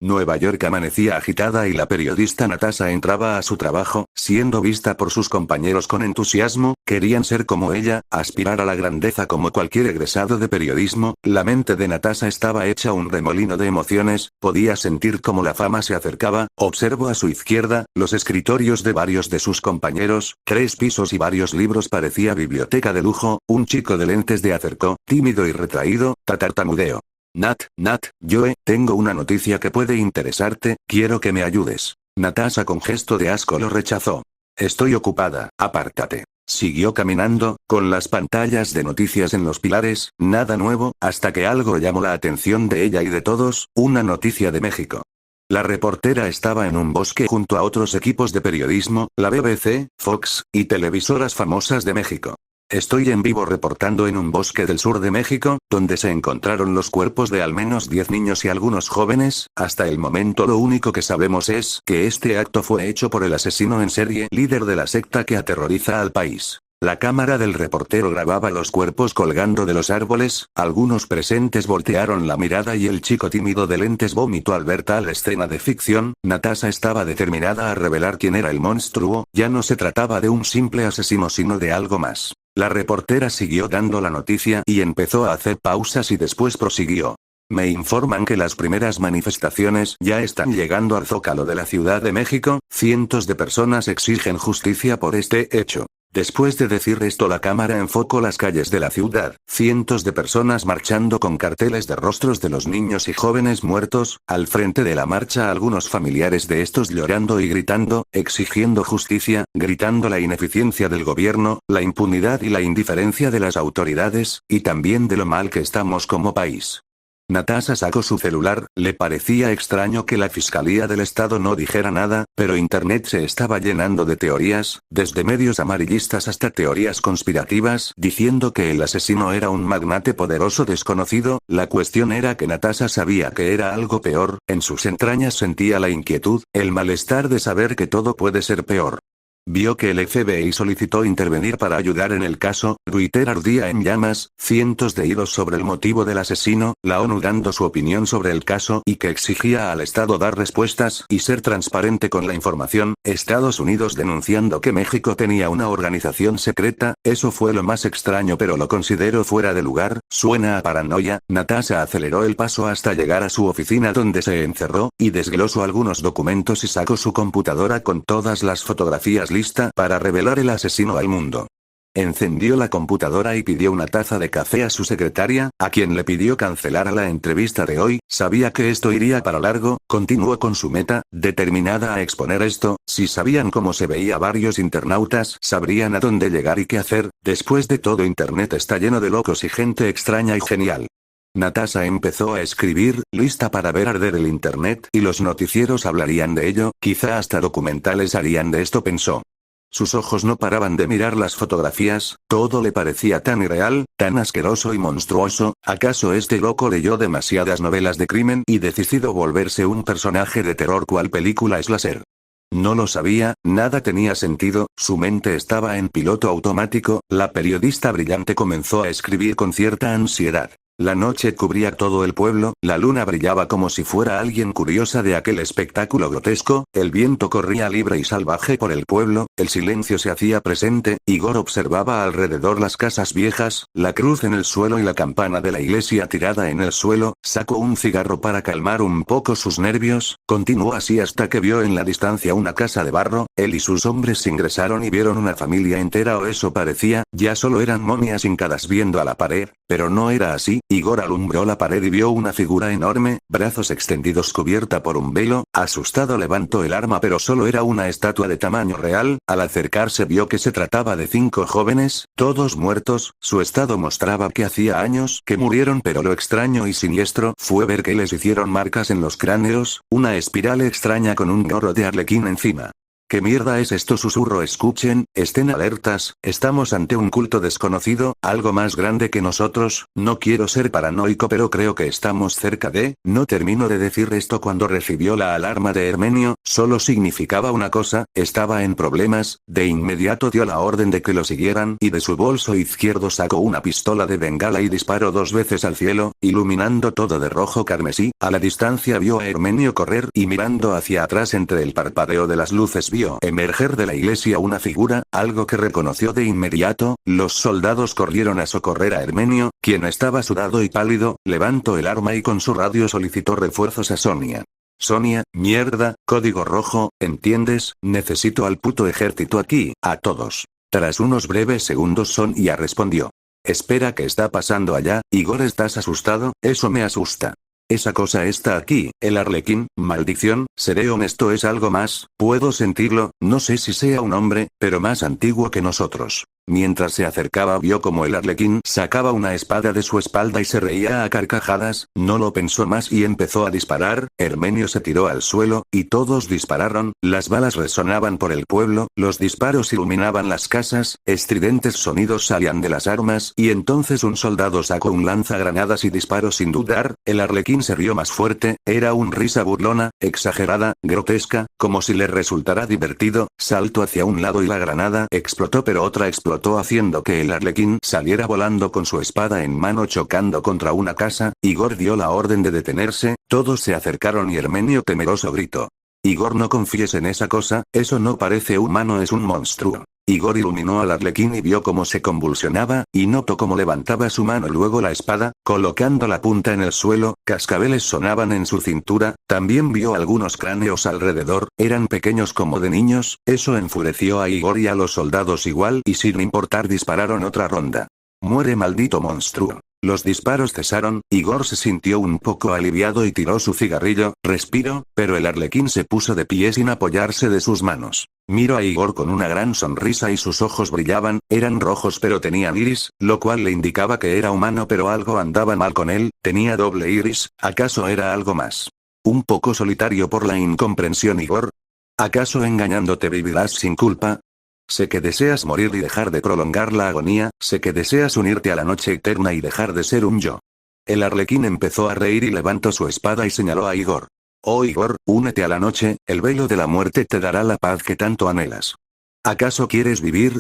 Nueva York amanecía agitada y la periodista Natasha entraba a su trabajo, siendo vista por sus compañeros con entusiasmo, querían ser como ella, aspirar a la grandeza como cualquier egresado de periodismo. La mente de Natasha estaba hecha un remolino de emociones, podía sentir cómo la fama se acercaba. Observó a su izquierda, los escritorios de varios de sus compañeros, 3 pisos y varios libros, parecía biblioteca de lujo. Un chico de lentes se acercó, tímido y retraído, tartamudeó. Nat, Joe, tengo una noticia que puede interesarte, quiero que me ayudes. Natasha con gesto de asco lo rechazó. Estoy ocupada, apártate. Siguió caminando, con las pantallas de noticias en los pilares, nada nuevo, hasta que algo llamó la atención de ella y de todos, una noticia de México. La reportera estaba en un bosque junto a otros equipos de periodismo, la BBC, Fox, y televisoras famosas de México. Estoy en vivo reportando en un bosque del sur de México, donde se encontraron los cuerpos de al menos 10 niños y algunos jóvenes. Hasta el momento lo único que sabemos es que este acto fue hecho por el asesino en serie, líder de la secta que aterroriza al país. La cámara del reportero grababa los cuerpos colgando de los árboles, algunos presentes voltearon la mirada y el chico tímido de lentes vomitó al ver tal escena de ficción. Natasha estaba determinada a revelar quién era el monstruo, ya no se trataba de un simple asesino sino de algo más. La reportera siguió dando la noticia y empezó a hacer pausas y después prosiguió. Me informan que las primeras manifestaciones ya están llegando al Zócalo de la Ciudad de México, cientos de personas exigen justicia por este hecho. Después de decir esto la cámara enfocó las calles de la ciudad, cientos de personas marchando con carteles de rostros de los niños y jóvenes muertos, al frente de la marcha algunos familiares de estos llorando y gritando, exigiendo justicia, gritando la ineficiencia del gobierno, la impunidad y la indiferencia de las autoridades, y también de lo mal que estamos como país. Natasha sacó su celular, le parecía extraño que la Fiscalía del Estado no dijera nada, pero Internet se estaba llenando de teorías, desde medios amarillistas hasta teorías conspirativas, diciendo que el asesino era un magnate poderoso desconocido. La cuestión era que Natasha sabía que era algo peor, en sus entrañas sentía la inquietud, el malestar de saber que todo puede ser peor. Vio que el FBI solicitó intervenir para ayudar en el caso, Twitter ardía en llamas, cientos de hilos sobre el motivo del asesino, la ONU dando su opinión sobre el caso y que exigía al Estado dar respuestas y ser transparente con la información, Estados Unidos denunciando que México tenía una organización secreta. Eso fue lo más extraño pero lo considero fuera de lugar, suena a paranoia. Natasha aceleró el paso hasta llegar a su oficina donde se encerró, y desglosó algunos documentos y sacó su computadora con todas las fotografías lista para revelar el asesino al mundo. Encendió la computadora y pidió una taza de café a su secretaria, a quien le pidió cancelara la entrevista de hoy. Sabía que esto iría para largo, continuó con su meta, determinada a exponer esto. Si sabían cómo se veía varios internautas, sabrían a dónde llegar y qué hacer. Después de todo, Internet está lleno de locos y gente extraña y genial. Natasha empezó a escribir, lista para ver arder el Internet, y los noticieros hablarían de ello, quizá hasta documentales harían de esto, pensó. Sus ojos no paraban de mirar las fotografías, todo le parecía tan irreal, tan asqueroso y monstruoso. ¿Acaso este loco leyó demasiadas novelas de crimen y decidió volverse un personaje de terror cual película slasher? No lo sabía, nada tenía sentido, su mente estaba en piloto automático. La periodista brillante comenzó a escribir con cierta ansiedad. La noche cubría todo el pueblo, la luna brillaba como si fuera alguien curiosa de aquel espectáculo grotesco, el viento corría libre y salvaje por el pueblo, el silencio se hacía presente. Igor observaba alrededor las casas viejas, la cruz en el suelo y la campana de la iglesia tirada en el suelo. Sacó un cigarro para calmar un poco sus nervios, continuó así hasta que vio en la distancia una casa de barro. Él y sus hombres ingresaron y vieron una familia entera, o eso parecía, ya solo eran momias hincadas viendo a la pared, pero no era así. Igor alumbró la pared y vio una figura enorme, brazos extendidos cubierta por un velo. Asustado levantó el arma, pero solo era una estatua de tamaño real. Al acercarse vio que se trataba de 5 jóvenes, todos muertos. Su estado mostraba que hacía años que murieron, pero lo extraño y siniestro fue ver que les hicieron marcas en los cráneos, una espiral extraña con un gorro de arlequín encima. ¿Qué mierda es esto? Susurro. Escuchen, estén alertas, estamos ante un culto desconocido, algo más grande que nosotros, no quiero ser paranoico pero creo que estamos cerca de... No termino de decir esto cuando recibió la alarma de Hermenio, solo significaba una cosa, estaba en problemas, de inmediato dio la orden de que lo siguieran y de su bolso izquierdo sacó una pistola de bengala y disparó 2 veces al cielo, iluminando todo de rojo carmesí. A la distancia vio a Hermenio correr y mirando hacia atrás entre el parpadeo de las luces vio emerger de la iglesia una figura, algo que reconoció de inmediato. Los soldados corrieron a socorrer a Hermenio, quien estaba sudado y pálido, levantó el arma y con su radio solicitó refuerzos a Sonia. Sonia, mierda, código rojo, ¿entiendes? Necesito al puto ejército aquí, a todos. Tras unos breves segundos Sonia respondió. Espera, ¿qué está pasando allá? Igor, ¿estás asustado? Eso me asusta. Esa cosa está aquí, el arlequín, maldición, seré honesto, es algo más, puedo sentirlo, no sé si sea un hombre, pero más antiguo que nosotros. Mientras se acercaba vio como el arlequín sacaba una espada de su espalda y se reía a carcajadas, no lo pensó más y empezó a disparar. Hermenio se tiró al suelo, y todos dispararon, las balas resonaban por el pueblo, los disparos iluminaban las casas, estridentes sonidos salían de las armas y entonces un soldado sacó un lanzagranadas y disparó sin dudar. El arlequín se rió más fuerte, era una risa burlona, exagerada, grotesca, como si le resultara divertido, saltó hacia un lado y la granada explotó pero otra explotó haciendo que el arlequín saliera volando con su espada en mano chocando contra una casa. Igor dio la orden de detenerse, todos se acercaron y Hermenio temeroso gritó. Igor, no confíes en esa cosa, eso no parece humano, es un monstruo. Igor iluminó al arlequín y vio cómo se convulsionaba, y notó cómo levantaba su mano luego la espada, colocando la punta en el suelo, cascabeles sonaban en su cintura, también vio algunos cráneos alrededor, eran pequeños como de niños, eso enfureció a Igor y a los soldados igual y sin importar dispararon otra ronda. Muere, maldito monstruo. Los disparos cesaron, Igor se sintió un poco aliviado y tiró su cigarrillo, respiró, pero el arlequín se puso de pie sin apoyarse de sus manos. Miró a Igor con una gran sonrisa y sus ojos brillaban, eran rojos pero tenían iris, lo cual le indicaba que era humano pero algo andaba mal con él, tenía doble iris, ¿acaso era algo más? Un poco solitario por la incomprensión. Igor. ¿Acaso engañándote vivirás sin culpa? Sé que deseas morir y dejar de prolongar la agonía, sé que deseas unirte a la noche eterna y dejar de ser un yo. El arlequín empezó a reír y levantó su espada y señaló a Igor. Oh Igor, únete a la noche, el velo de la muerte te dará la paz que tanto anhelas. ¿Acaso quieres vivir?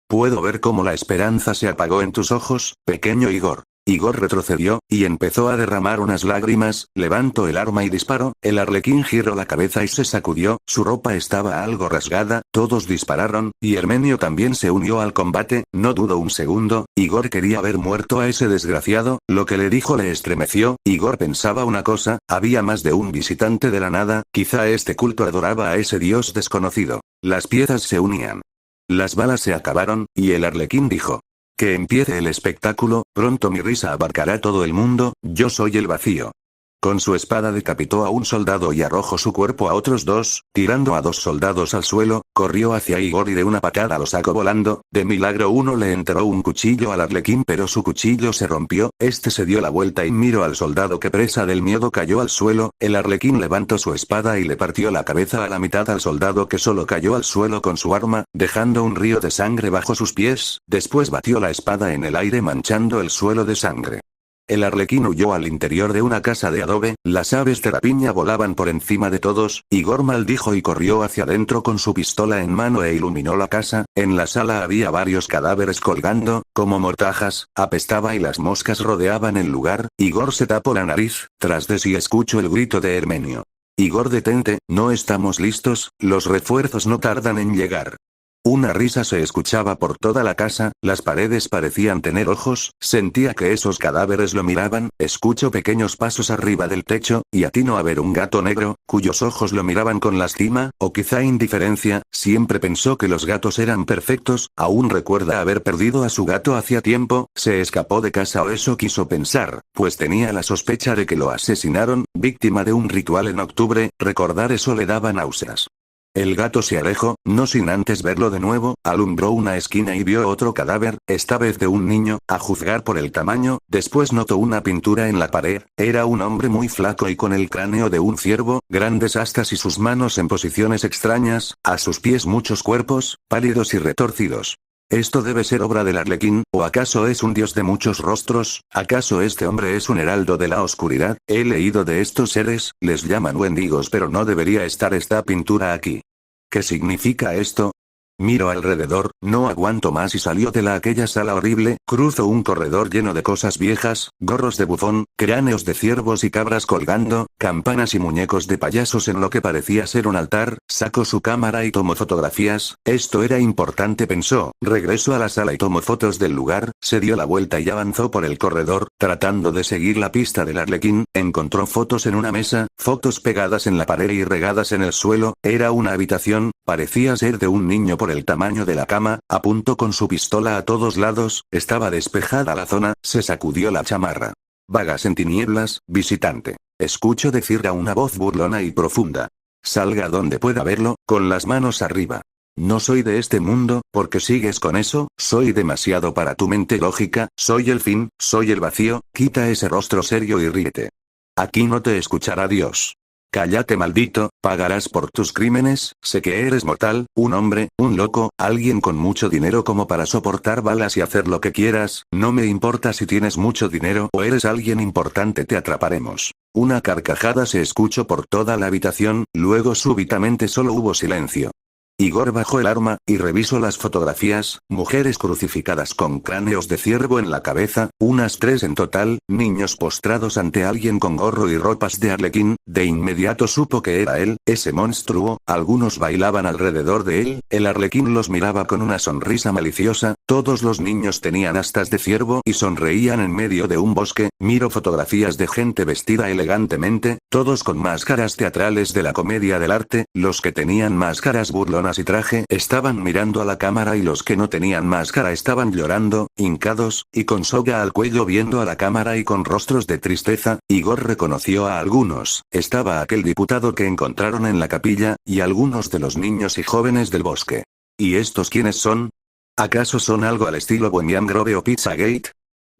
Puedo ver cómo la esperanza se apagó en tus ojos, pequeño Igor. Igor retrocedió, y empezó a derramar unas lágrimas, levantó el arma y disparó, el arlequín giró la cabeza y se sacudió, su ropa estaba algo rasgada, todos dispararon, y Hermenio también se unió al combate, no dudó un segundo, Igor quería ver muerto a ese desgraciado, lo que le dijo le estremeció, Igor pensaba una cosa, había más de un visitante de la nada, quizá este culto adoraba a ese dios desconocido. Las piezas se unían. Las balas se acabaron, y el arlequín dijo. Que empiece el espectáculo, pronto mi risa abarcará todo el mundo, yo soy el vacío. Con su espada decapitó a un soldado y arrojó su cuerpo a otros dos, tirando a 2 soldados al suelo, corrió hacia Igor y de una patada lo sacó volando, de milagro uno le enterró un cuchillo al arlequín pero su cuchillo se rompió, este se dio la vuelta y miró al soldado que presa del miedo cayó al suelo, el arlequín levantó su espada y le partió la cabeza a la mitad al soldado que solo cayó al suelo con su arma, dejando un río de sangre bajo sus pies, después batió la espada en el aire manchando el suelo de sangre. El arlequín huyó al interior de una casa de adobe, las aves de rapiña volaban por encima de todos, Igor maldijo y corrió hacia adentro con su pistola en mano e iluminó la casa, en la sala había varios cadáveres colgando, como mortajas, apestaba y las moscas rodeaban el lugar, Igor se tapó la nariz, tras de sí escuchó el grito de Hermenio. Igor, detente, no estamos listos, los refuerzos no tardan en llegar. Una risa se escuchaba por toda la casa, las paredes parecían tener ojos, sentía que esos cadáveres lo miraban, escucho pequeños pasos arriba del techo, y atino a ver un gato negro, cuyos ojos lo miraban con lastima, o quizá indiferencia, siempre pensó que los gatos eran perfectos, aún recuerda haber perdido a su gato hacía tiempo, se escapó de casa o eso quiso pensar, pues tenía la sospecha de que lo asesinaron, víctima de un ritual en octubre, recordar eso le daba náuseas. El gato se alejó, no sin antes verlo de nuevo, alumbró una esquina y vio otro cadáver, esta vez de un niño, a juzgar por el tamaño, después notó una pintura en la pared, era un hombre muy flaco y con el cráneo de un ciervo, grandes astas y sus manos en posiciones extrañas, a sus pies muchos cuerpos, pálidos y retorcidos. Esto debe ser obra del Arlequín, ¿o acaso es un dios de muchos rostros? ¿Acaso este hombre es un heraldo de la oscuridad? He leído de estos seres, les llaman wendigos, pero no debería estar esta pintura aquí. ¿Qué significa esto? Miro alrededor, no aguanto más y salió de aquella sala horrible, cruzo un corredor lleno de cosas viejas, gorros de bufón, cráneos de ciervos y cabras colgando, campanas y muñecos de payasos en lo que parecía ser un altar, saco su cámara y tomo fotografías, esto era importante pensó, regreso a la sala y tomo fotos del lugar, se dio la vuelta y avanzó por el corredor, tratando de seguir la pista del Arlequín, encontró fotos en una mesa, fotos pegadas en la pared y regadas en el suelo, era una habitación, parecía ser de un niño por el tamaño de la cama, apuntó con su pistola a todos lados, estaba despejada la zona, se sacudió la chamarra. Vagas en tinieblas, visitante. Escucho decir a una voz burlona y profunda. Salga donde pueda verlo, con las manos arriba. No soy de este mundo, porque sigues con eso, soy demasiado para tu mente lógica, soy el fin, soy el vacío, quita ese rostro serio y ríete. Aquí no te escuchará Dios. Cállate maldito, pagarás por tus crímenes, sé que eres mortal, un hombre, un loco, alguien con mucho dinero como para soportar balas y hacer lo que quieras, no me importa si tienes mucho dinero o eres alguien importante, te atraparemos. Una carcajada se escuchó por toda la habitación, luego súbitamente solo hubo silencio. Igor bajó el arma, y revisó las fotografías, mujeres crucificadas con cráneos de ciervo en la cabeza, unas 3 en total, niños postrados ante alguien con gorro y ropas de Arlequín, de inmediato supo que era él, ese monstruo, algunos bailaban alrededor de él, el Arlequín los miraba con una sonrisa maliciosa, todos los niños tenían astas de ciervo y sonreían en medio de un bosque, miro fotografías de gente vestida elegantemente, todos con máscaras teatrales de la comedia del arte, los que tenían máscaras burlonas y traje estaban mirando a la cámara y los que no tenían máscara estaban llorando, hincados, y con soga al cuello viendo a la cámara y con rostros de tristeza. Igor reconoció a algunos, estaba aquel diputado que encontraron en la capilla, y algunos de los niños y jóvenes del bosque. ¿Y estos quiénes son? ¿Acaso son algo al estilo Bohemian Grove o Pizzagate?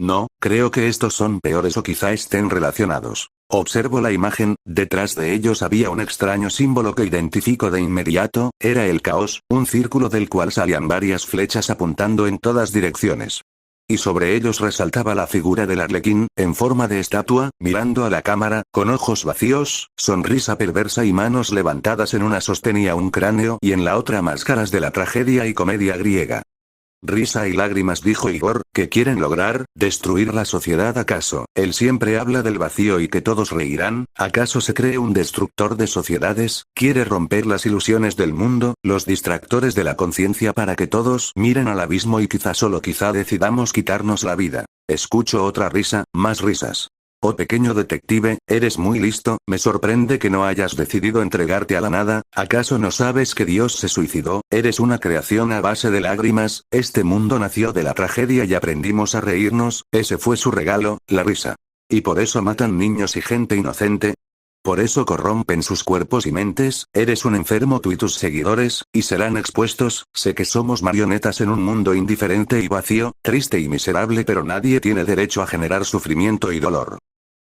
No, creo que estos son peores o quizá estén relacionados. Observo la imagen, detrás de ellos había un extraño símbolo que identifico de inmediato, era el caos, un círculo del cual salían varias flechas apuntando en todas direcciones. Y sobre ellos resaltaba la figura del Arlequín, en forma de estatua, mirando a la cámara, con ojos vacíos, sonrisa perversa y manos levantadas, en una sostenía un cráneo y en la otra máscaras de la tragedia y comedia griega. Risa y lágrimas, dijo Igor, ¿qué quieren lograr? ¿Destruir la sociedad acaso? Él siempre habla del vacío y que todos reirán, ¿acaso se cree un destructor de sociedades? ¿Quiere romper las ilusiones del mundo, los distractores de la conciencia para que todos miren al abismo y quizá solo quizá decidamos quitarnos la vida? Escucho otra risa, más risas. Oh pequeño detective, eres muy listo, me sorprende que no hayas decidido entregarte a la nada, ¿acaso no sabes que Dios se suicidó? Eres una creación a base de lágrimas, este mundo nació de la tragedia y aprendimos a reírnos, ese fue su regalo, la risa. ¿Y por eso matan niños y gente inocente? ¿Por eso corrompen sus cuerpos y mentes? Eres un enfermo tú y tus seguidores, y serán expuestos, sé que somos marionetas en un mundo indiferente y vacío, triste y miserable, pero nadie tiene derecho a generar sufrimiento y dolor.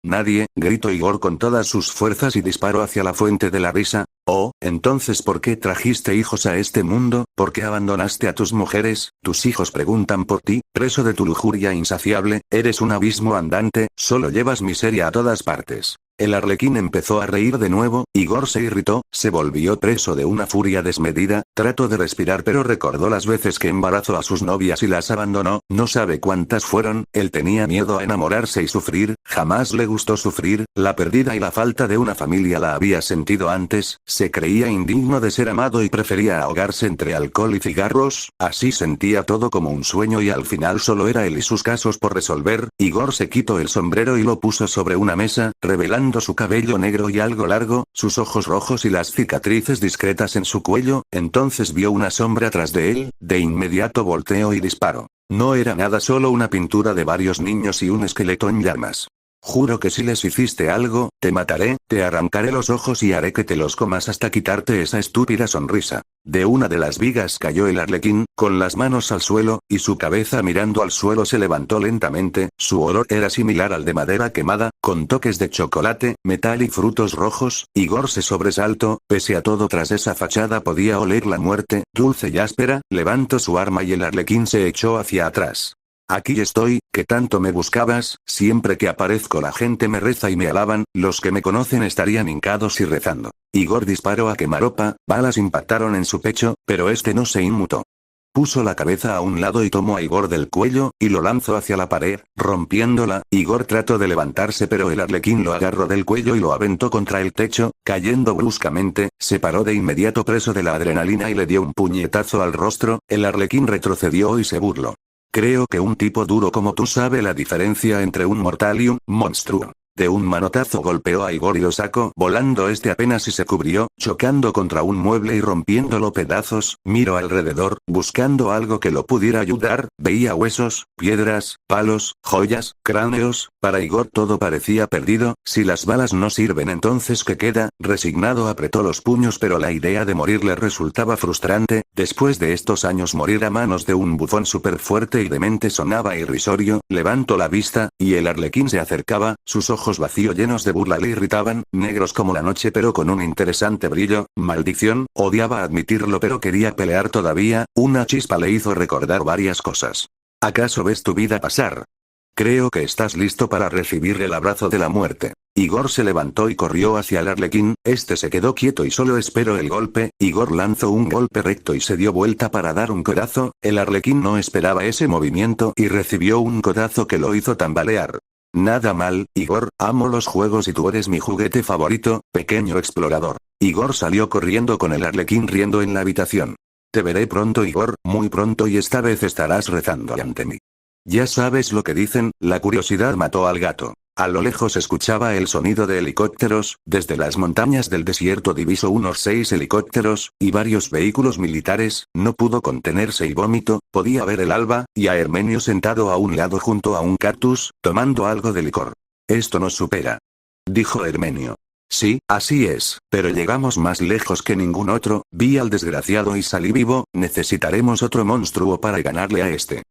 Nadie, gritó Igor con todas sus fuerzas y disparó hacia la fuente de la risa. Oh, entonces ¿por qué trajiste hijos a este mundo? ¿Por qué abandonaste a tus mujeres? Tus hijos preguntan por ti, preso de tu lujuria insaciable, eres un abismo andante, solo llevas miseria a todas partes. El Arlequín empezó a reír de nuevo, Igor se irritó, se volvió preso de una furia desmedida, trató de respirar pero recordó las veces que embarazó a sus novias y las abandonó, no sabe cuántas fueron, él tenía miedo a enamorarse y sufrir, jamás le gustó sufrir, la pérdida y la falta de una familia la había sentido antes, se creía indigno de ser amado y prefería ahogarse entre alcohol y cigarros, así sentía todo como un sueño y al final solo era él y sus casos por resolver. Igor se quitó el sombrero y lo puso sobre una mesa, revelando su cabello negro y algo largo, sus ojos rojos y las cicatrices discretas en su cuello, entonces vio una sombra tras de él, de inmediato volteó y disparó. No era nada, solo una pintura de varios niños y un esqueleto en llamas. Juro que si les hiciste algo, te mataré, te arrancaré los ojos y haré que te los comas hasta quitarte esa estúpida sonrisa. De una de las vigas cayó el arlequín, con las manos al suelo, y su cabeza mirando al suelo se levantó lentamente. Su olor era similar al de madera quemada, con toques de chocolate, metal y frutos rojos. Igor se sobresaltó, pese a todo tras esa fachada podía oler la muerte, dulce y áspera. Levantó su arma y el arlequín se echó hacia atrás. Aquí estoy, que tanto me buscabas, siempre que aparezco la gente me reza y me alaban, los que me conocen estarían hincados y rezando. Igor disparó a quemarropa, balas impactaron en su pecho, pero este no se inmutó. Puso la cabeza a un lado y tomó a Igor del cuello, y lo lanzó hacia la pared, rompiéndola. Igor trató de levantarse pero el arlequín lo agarró del cuello y lo aventó contra el techo, cayendo bruscamente. Se paró de inmediato preso de la adrenalina y le dio un puñetazo al rostro. El arlequín retrocedió y se burló. Creo que un tipo duro como tú sabe la diferencia entre un mortal y un monstruo. De un manotazo golpeó a Igor y lo sacó volando apenas si se cubrió, chocando contra un mueble y rompiéndolo pedazos. Miró alrededor, buscando algo que lo pudiera ayudar. Veía huesos, piedras, palos, joyas, cráneos. Para Igor todo parecía perdido. Si las balas no sirven, entonces ¿qué queda? Resignado apretó los puños, pero la idea de morir le resultaba frustrante. Después de estos años morir a manos de un bufón súper fuerte y demente sonaba irrisorio. Levantó la vista, y el arlequín se acercaba. Sus ojos vacíos llenos de burla le irritaban, negros como la noche pero con un interesante brillo. Maldición, odiaba admitirlo pero quería pelear todavía. Una chispa le hizo recordar varias cosas. ¿Acaso ves tu vida pasar? Creo que estás listo para recibir el abrazo de la muerte. Igor se levantó y corrió hacia el arlequín. Este se quedó quieto y solo esperó el golpe. Igor lanzó un golpe recto y se dio vuelta para dar un codazo. El arlequín no esperaba ese movimiento y recibió un codazo que lo hizo tambalear. Nada mal, Igor, amo los juegos y tú eres mi juguete favorito, pequeño explorador. Igor salió corriendo con el arlequín riendo en la habitación. Te veré pronto, Igor, muy pronto, y esta vez estarás rezando ante mí. Ya sabes lo que dicen, la curiosidad mató al gato. A lo lejos escuchaba el sonido de helicópteros. Desde las montañas del desierto divisó unos 6 helicópteros, y varios vehículos militares. No pudo contenerse y vómito. Podía ver el alba, y a Hermenio sentado a un lado junto a un cactus, tomando algo de licor. Esto nos supera, dijo Hermenio. Sí, así es, pero llegamos más lejos que ningún otro. Vi al desgraciado y salí vivo. Necesitaremos otro monstruo para ganarle a este.